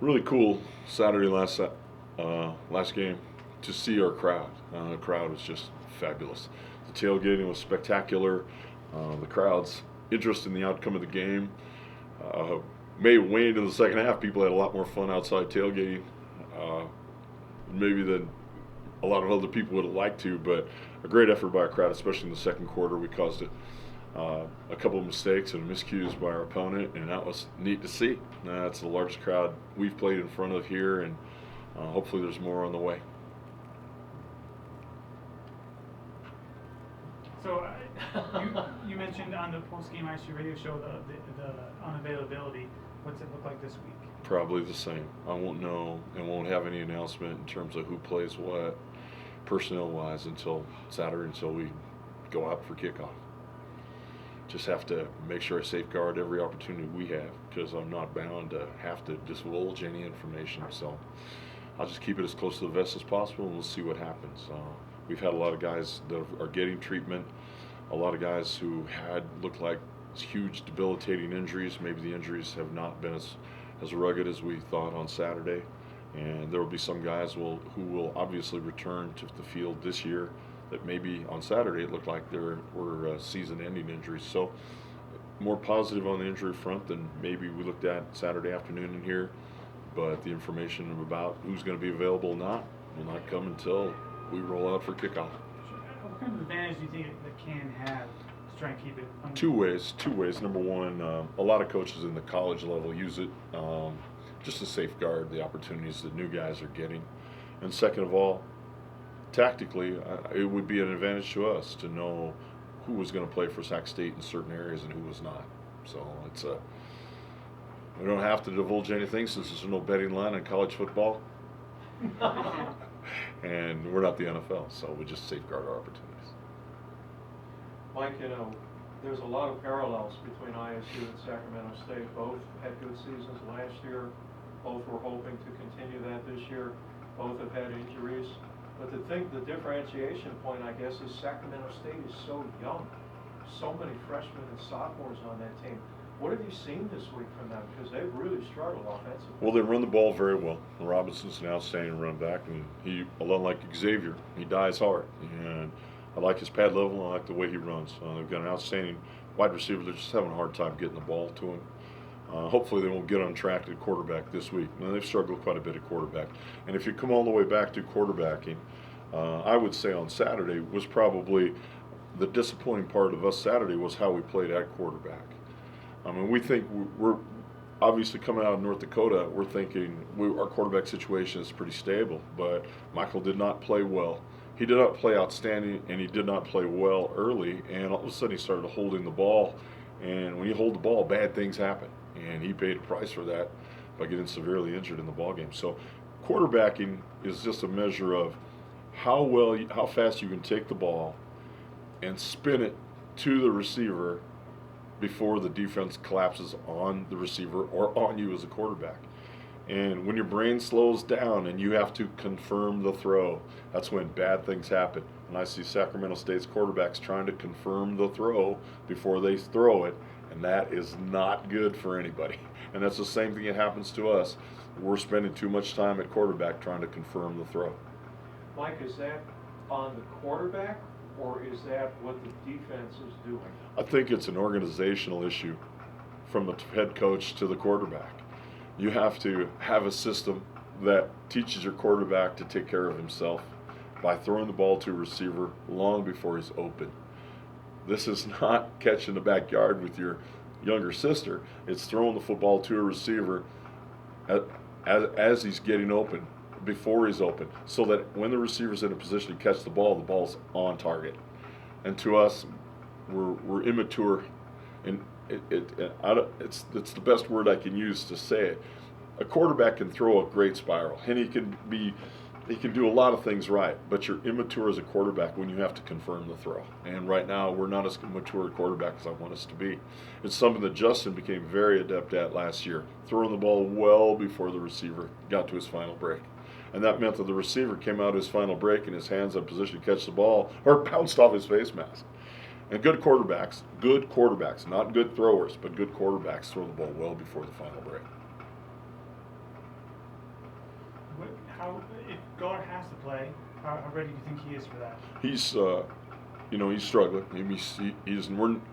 Really cool Saturday last game to see our crowd. The crowd was just fabulous. The tailgating was spectacular. The crowd's interest in the outcome of the game uh, may have waned in the second half. People had a lot more fun outside tailgating, uh, maybe than a lot of other people would have liked to. But a great effort by our crowd, especially in the second quarter. We caused it a couple of mistakes and miscues by our opponent, and that was neat to see. That's the largest crowd we've played in front of here, and hopefully there's more on the way. So you mentioned on the post-game IC radio show the unavailability. What's it look like this week? Probably the same. I won't know and won't have any announcement in terms of who plays what personnel-wise until Saturday, until we go out for kickoff. Just have to make sure I safeguard every opportunity we have because I'm not bound to have to divulge any information. So I'll just keep it as close to the vest as possible, and we'll see what happens. We've had a lot of guys that are getting treatment, a lot of guys who had looked like huge debilitating injuries. Maybe the injuries have not been as rugged as we thought on Saturday. And there will be some guys who will obviously return to the field this year that maybe on Saturday it looked like there were season-ending injuries. So more positive on the injury front than maybe we looked at Saturday afternoon in here. But the information about who's going to be available or not will not come until we roll out for kickoff. What kind of advantage do you think the can have to try and keep it under? Two ways. Number one, a lot of coaches in the college level use it just to safeguard the opportunities that new guys are getting. And second of all, tactically, it would be an advantage to us to know who was going to play for Sac State in certain areas and who was not. So we don't have to divulge anything since there's no betting line in college football, and we're not the NFL, so we just safeguard our opportunities. Mike, there's a lot of parallels between ISU and Sacramento State. Both had good seasons last year. Both were hoping to continue that this year. Both have had injuries. But the differentiation point, I guess, is Sacramento State is so young. So many freshmen and sophomores on that team. What have you seen this week from them? Because they've really struggled offensively. Well, they run the ball very well. Robinson's an outstanding run back, and he, unlike Xavier, he dies hard. And I like his pad level, and I like the way he runs. They've got an outstanding wide receiver. They're just having a hard time getting the ball to him. Hopefully they won't get on track at quarterback this week. Now, they've struggled quite a bit at quarterback. And if you come all the way back to quarterbacking, I would say on Saturday was probably the disappointing part of us Saturday was how we played at quarterback. I mean, we think we're obviously coming out of North Dakota, we're thinking our quarterback situation is pretty stable, but Michael did not play well. He did not play outstanding, and he did not play well early, and all of a sudden he started holding the ball, and when you hold the ball, bad things happen, and he paid a price for that by getting severely injured in the ballgame. So quarterbacking is just a measure of how fast you can take the ball and spin it to the receiver before the defense collapses on the receiver or on you as a quarterback. And when your brain slows down and you have to confirm the throw, that's when bad things happen. And I see Sacramento State's quarterbacks trying to confirm the throw before they throw it, and that is not good for anybody. And that's the same thing that happens to us. We're spending too much time at quarterback trying to confirm the throw. Mike, is that on the quarterback, or is that what the defense is doing? I think it's an organizational issue from the head coach to the quarterback. You have to have a system that teaches your quarterback to take care of himself by throwing the ball to a receiver long before he's open. This is not catching the backyard with your younger sister. It's throwing the football to a receiver as he's getting open, before he's open, so that when the receiver's in a position to catch the ball's on target. And to us, we're immature, and it's the best word I can use to say it. A quarterback can throw a great spiral, and he can do a lot of things right, but you're immature as a quarterback when you have to confirm the throw. And right now, we're not as mature a quarterback as I want us to be. It's something that Justin became very adept at last year, throwing the ball well before the receiver got to his final break. And that meant that the receiver came out of his final break and his hands in position to catch the ball or bounced off his face mask. And good quarterbacks, not good throwers, but good quarterbacks throw the ball well before the final break. how if Guller has to play, how ready do you think he is for that? He's, he's struggling.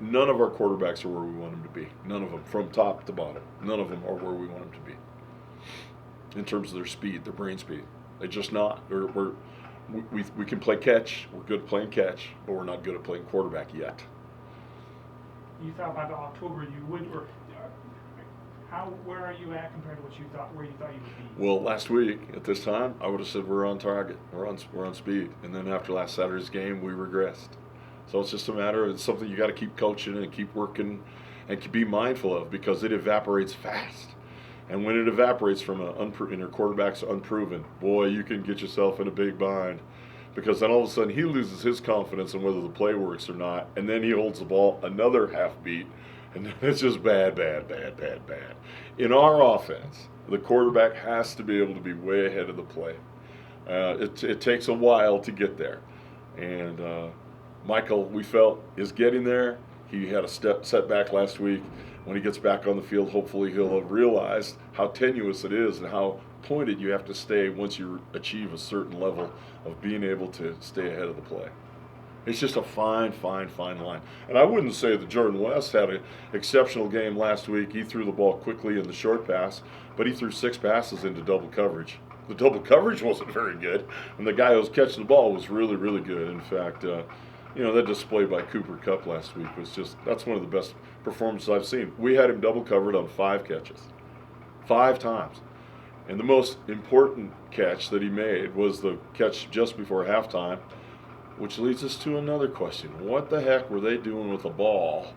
None of our quarterbacks are where we want them to be. None of them, from top to bottom. None of them are where we want them to be. In terms of their speed, their brain speed, they're just not. We can play catch. We're good at playing catch, but we're not good at playing quarterback yet. You thought by October you would, or where are you at compared to where you thought you would be? Well, last week at this time, I would have said we're on target. We're on speed. And then after last Saturday's game, we regressed. So it's just a matter of it's something you got to keep coaching and keep working and be mindful of because it evaporates fast. And when it evaporates from and your quarterback's unproven, boy, you can get yourself in a big bind. Because then all of a sudden he loses his confidence in whether the play works or not, and then he holds the ball another half beat, and then it's just bad. In our offense, the quarterback has to be able to be way ahead of the play. It takes a while to get there. And Michael, we felt, is getting there. He had a setback last week. When he gets back on the field, hopefully he'll have realized how tenuous it is and how pointed you have to stay once you achieve a certain level of being able to stay ahead of the play. It's just a fine line. And I wouldn't say that Jordan West had an exceptional game last week. He threw the ball quickly in the short pass, but he threw 6 passes into double coverage. The double coverage wasn't very good, and the guy who was catching the ball was really, really good. In fact, that display by Cooper Kupp last week was that's one of the best performances I've seen. We had him double covered on 5 catches. 5 times. And the most important catch that he made was the catch just before halftime, which leads us to another question. What the heck were they doing with the ball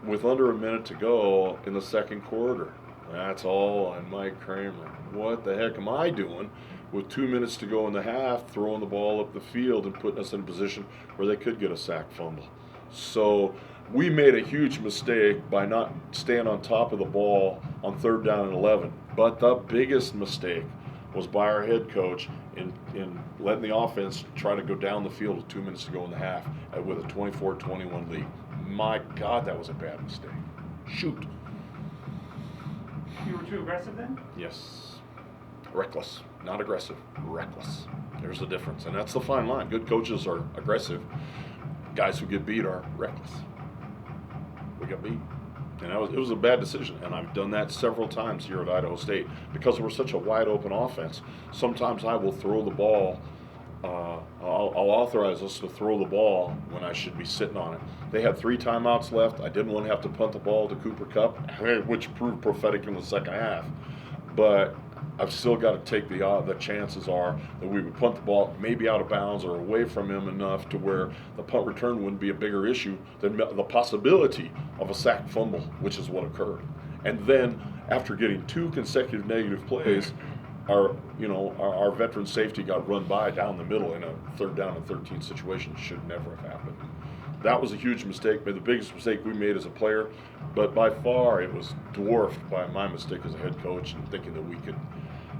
with under a minute to go in the second quarter? That's all on Mike Kramer. What the heck am I doing with 2 minutes to go in the half, throwing the ball up the field and putting us in a position where they could get a sack fumble? So we made a huge mistake by not staying on top of the ball on 3rd down and 11. But the biggest mistake was by our head coach in letting the offense try to go down the field with 2 minutes to go in the half with a 24-21 lead. My God, that was a bad mistake. Shoot. You were too aggressive then? Yes. Reckless. Not aggressive. Reckless. There's the difference. And that's the fine line. Good coaches are aggressive. Guys who get beat are reckless. We got beat. And it was a bad decision, and I've done that several times here at Idaho State because we're such a wide open offense. Sometimes I will throw the ball. I'll authorize us to throw the ball when I should be sitting on it. They had 3 timeouts left. I didn't want to have to punt the ball to Cooper Kupp, which proved prophetic in the second half. But I've still got to take the chances are that we would punt the ball maybe out of bounds or away from him enough to where the punt return wouldn't be a bigger issue than the possibility of a sack fumble, which is what occurred. And then after getting 2 consecutive negative plays, our veteran safety got run by down the middle in a 3rd down and 13 situation. Should never have happened. That was a huge mistake, maybe the biggest mistake we made as a player, but by far it was dwarfed by my mistake as a head coach and thinking that we could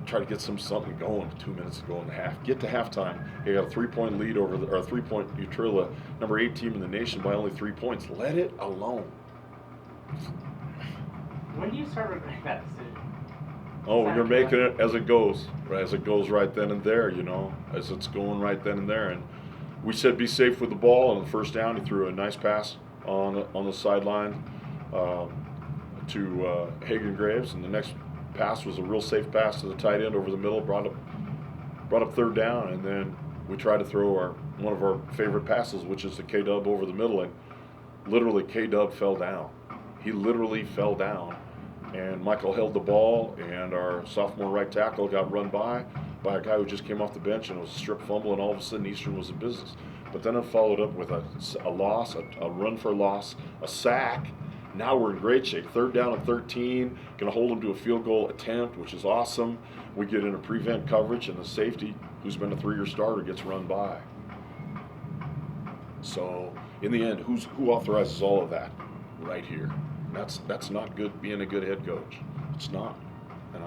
try to get something going with 2 minutes to go in the half. Get to halftime, you got a 3-point lead over a 3-point Utrilla, number 8 team in the nation by only 3 points. Let it alone. When do you start regretting that decision? Oh, you're making it as it goes right then and there, as it's going right then and there. And we said be safe with the ball. On the 1st down, he threw a nice pass on the sideline to Hagen Graves, and the next pass was a real safe pass to the tight end over the middle, brought up 3rd down, and then we tried to throw one of our favorite passes, which is the K-Dub over the middle, and literally K-Dub fell down. He literally fell down, and Michael held the ball, and our sophomore right tackle got run by a guy who just came off the bench, and it was a strip fumble, and all of a sudden Eastern was in business. But then it followed up with a loss, a run for loss, a sack. Now we're in great shape. 3rd down and 13, going to hold them to a field goal attempt, which is awesome. We get into prevent coverage, and the safety, who's been a 3-year starter, gets run by. So in the end, who authorizes all of that? Right here. That's not good. Being a good head coach, it's not. And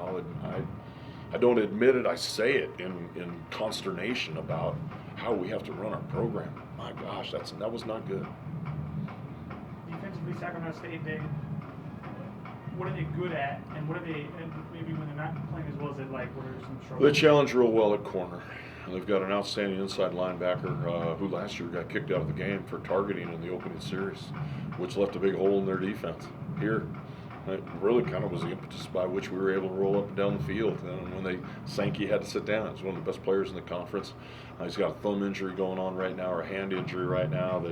I don't admit it. I say it in consternation about how we have to run our program. My gosh, that was not good. Defensively, Sacramento State, what are they good at, and what are they, and maybe when they're not playing as well as they'd like? like? What are some They struggles? challenge real well at corner. They've got an outstanding inside linebacker who last year got kicked out of the game for targeting in the opening series, which left a big hole in their defense. Here, it really kind of was the impetus by which we were able to roll up and down the field. And when Sankey had to sit down, he's one of the best players in the conference. He's got a thumb injury going on right now, or a hand injury right now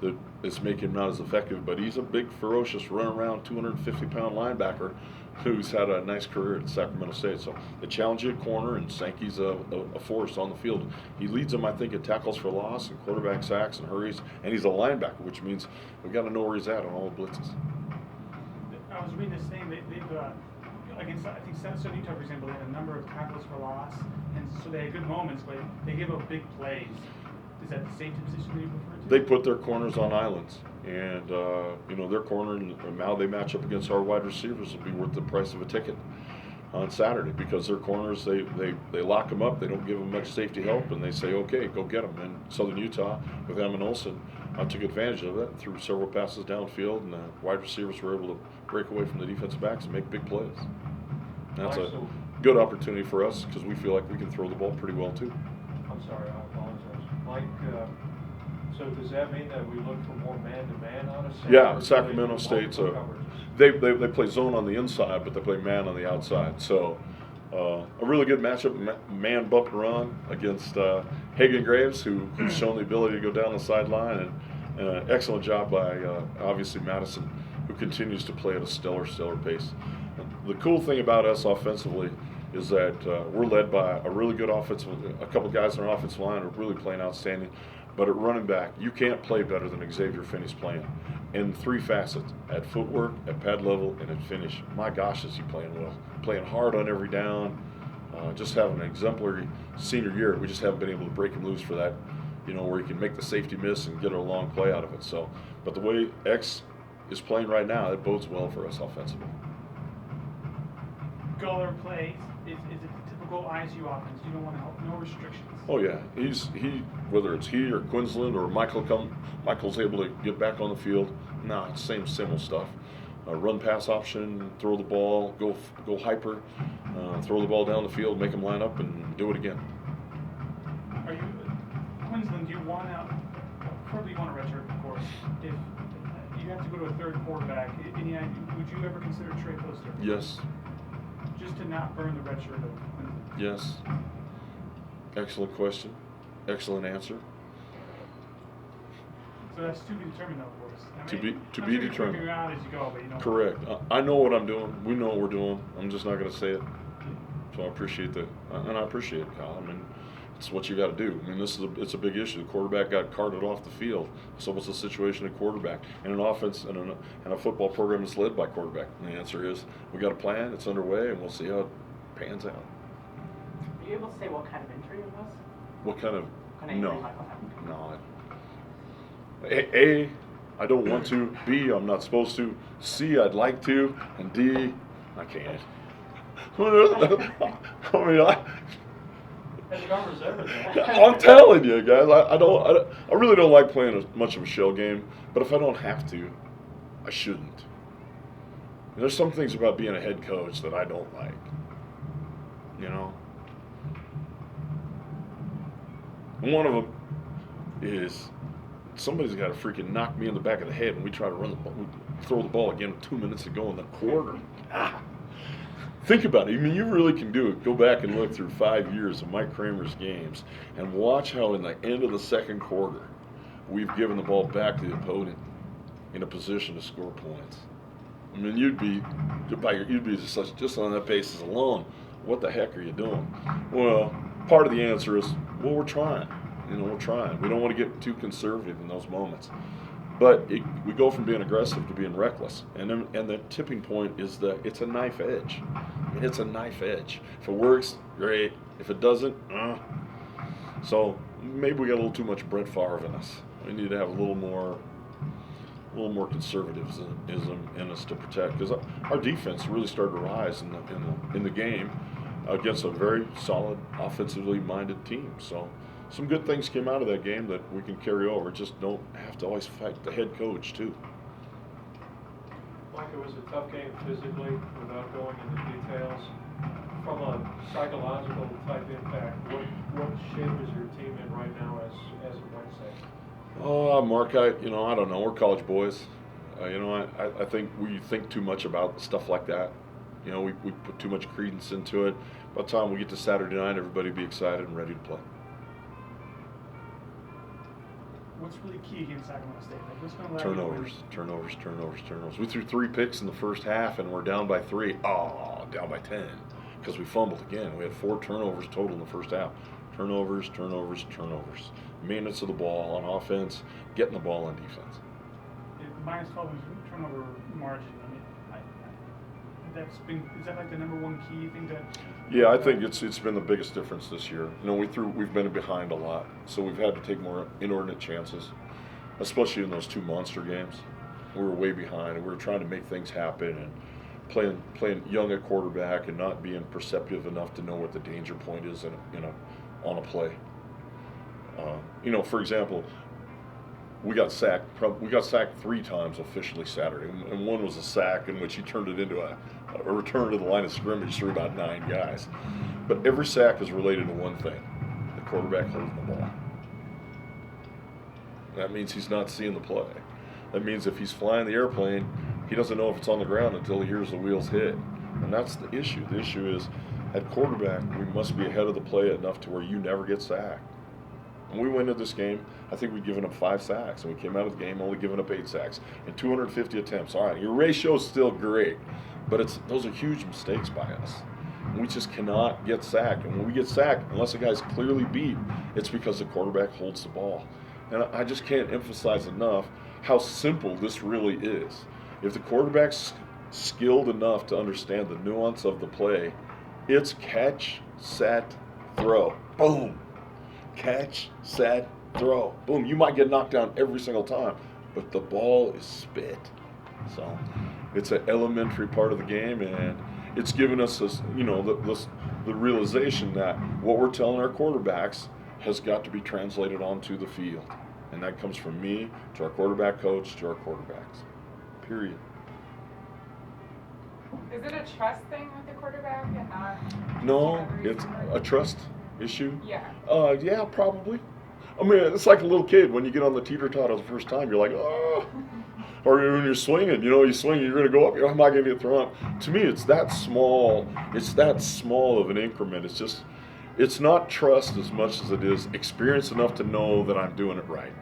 that is making him not as effective. But he's a big, ferocious, run-around, 250-pound linebacker who's had a nice career at Sacramento State. So they challenge you at corner, and Sankey's a force on the field. He leads them, I think, in tackles for loss and quarterback sacks and hurries, and he's a linebacker, which means we've got to know where he's at on all the blitzes. I was reading this thing. They've against, I think, Southern Utah, for example, they had a number of tackles for loss, and so they had good moments, but they give up big plays. Is that the safety position that you refer to? They put their corners on islands, and their corner and how they match up against our wide receivers will be worth the price of a ticket on Saturday, because their corners they lock them up, they don't give them much safety help, and they say, okay, go get them. And Southern Utah with Emin Olsen took advantage of that, threw several passes downfield, and the wide receivers were able to break away from the defensive backs and make big plays. That's a good opportunity for us because we feel like we can throw the ball pretty well too. I'm sorry, I apologize. Mike, so does that mean that we look for more man-to-man on a Saturday? Yeah, Sacramento State's they play zone on the inside, but they play man on the outside. So a really good matchup, man bump and run against Hagan Graves, who's shown the ability to go down the sideline, and an excellent job by obviously Madison, who continues to play at a stellar pace. The cool thing about us offensively is that we're led by a really good a couple guys in our offensive line are really playing outstanding. But at running back, you can't play better than Xavier Finney's playing in three facets: at footwork, at pad level, and at finish. My gosh, is he playing well? Playing hard on every down. Just having an exemplary senior year. We just haven't been able to break him loose for that, where he can make the safety miss and get a long play out of it. So, but the way X is playing right now, it bodes well for us offensively. Guller plays. Is it the typical ISU offense? You don't want to help, no restrictions. Oh yeah, whether it's he or Queensland or Michael's able to get back on the field. No, it's same old stuff. Run pass option, throw the ball, go hyper, throw the ball down the field, make them line up, and do it again. Are you Queensland? Do you want to? Probably want a redshirt, of course. If you have to go to a third quarterback, would you ever consider Trey Poster? Yes. Just to not burn the red shirt of Queensland. Yes. Excellent question. Excellent answer. So that's to be determined, though, of course. To be I'm sure determined. You're figuring out as you go, but you know. Correct. I know what I'm doing. We know what we're doing. I'm just not going to say it. So I appreciate that, and I appreciate it, Kyle. I mean, it's what you got to do. I mean, it's a big issue. The quarterback got carted off the field. So what's the situation at quarterback? And an offense and a football program is led by quarterback. And the answer is we got a plan. It's underway, and we'll see how it pans out. Are you able to say what kind of injury it was? What kind of? What kind of injury No. Michael had? No. A, I don't want to. B, I'm not supposed to. C, I'd like to. And D, I can't. I mean, It covers everything. I'm telling you, guys. I really don't like playing much of a shell game. But if I don't have to, I shouldn't. And there's some things about being a head coach that I don't like. And one of them is somebody's got to freaking knock me in the back of the head when we try to throw the ball again with 2 minutes to go in the quarter. Think about it. I mean, you really can do it. Go back and look through 5 years of Mike Kramer's games and watch how in the end of the second quarter we've given the ball back to the opponent in a position to score points. I mean, you'd be just on that basis alone. What the heck are you doing? Well, part of the answer is, well, we're trying. We're trying. We don't want to get too conservative in those moments. But we go from being aggressive to being reckless. And the tipping point is it's a knife edge. I mean, it's a knife edge. If it works, great. If it doesn't, So maybe we got a little too much Brett Favre in us. We need to have a little more conservatism in us to protect, because our defense really started to rise in the game against a very solid, offensively minded team. So some good things came out of that game that we can carry over. Just don't have to always fight the head coach too. Mike, it was a tough game physically, without going into details. From a psychological type impact, what shape is your team in right now as of Wednesday? Mark, I don't know. We're college boys. I think we think too much about stuff like that. We put too much credence into it. By the time we get to Saturday night, everybody will be excited and ready to play. What's really key against Sacramento State? Like, what's going to allow you to win? Turnovers. We threw 3 picks in the first half, and we're down by 3. Oh, down by 10 because we fumbled again. We had 4 turnovers total in the first half. Turnovers. Maintenance of the ball on offense, getting the ball on defense. Minus 12 in turnover margin. I mean, is that like the number one key you think that? Yeah, I think it's been the biggest difference this year. We've been behind a lot, so we've had to take more inordinate chances, especially in those 2 monster games. We were way behind, and we were trying to make things happen and playing young at quarterback and not being perceptive enough to know what the danger point is on a play. For example, we got sacked 3 times officially Saturday, and one was a sack in which he turned it into a return to the line of scrimmage through about 9 guys. But every sack is related to one thing: the quarterback holding the ball. That means he's not seeing the play. That means if he's flying the airplane, he doesn't know if it's on the ground until he hears the wheels hit. And that's the issue. The issue is, at quarterback, we must be ahead of the play enough to where you never get sacked. When we went into this game, I think we'd given up 5 sacks, and we came out of the game only giving up 8 sacks and 250 attempts. All right, your ratio's still great, but those are huge mistakes by us. We just cannot get sacked. And when we get sacked, unless a guy's clearly beat, it's because the quarterback holds the ball. And I just can't emphasize enough how simple this really is. If the quarterback's skilled enough to understand the nuance of the play, it's catch, set, throw. Boom. Catch, set, throw. Boom. You might get knocked down every single time, but the ball is spit. So it's an elementary part of the game, and it's given us this, the realization that what we're telling our quarterbacks has got to be translated onto the field. And that comes from me to our quarterback coach to our quarterbacks. Period. Is it a trust thing with the quarterback and not? No, it's a trust issue. Yeah. Yeah, probably. I mean, it's like a little kid when you get on the teeter-totter the first time. You're like, oh. Or when you're swinging, you swing, you're going to go up. Am I going to get thrown up? To me, it's that small. It's that small of an increment. It's not trust as much as it is experience enough to know that I'm doing it right.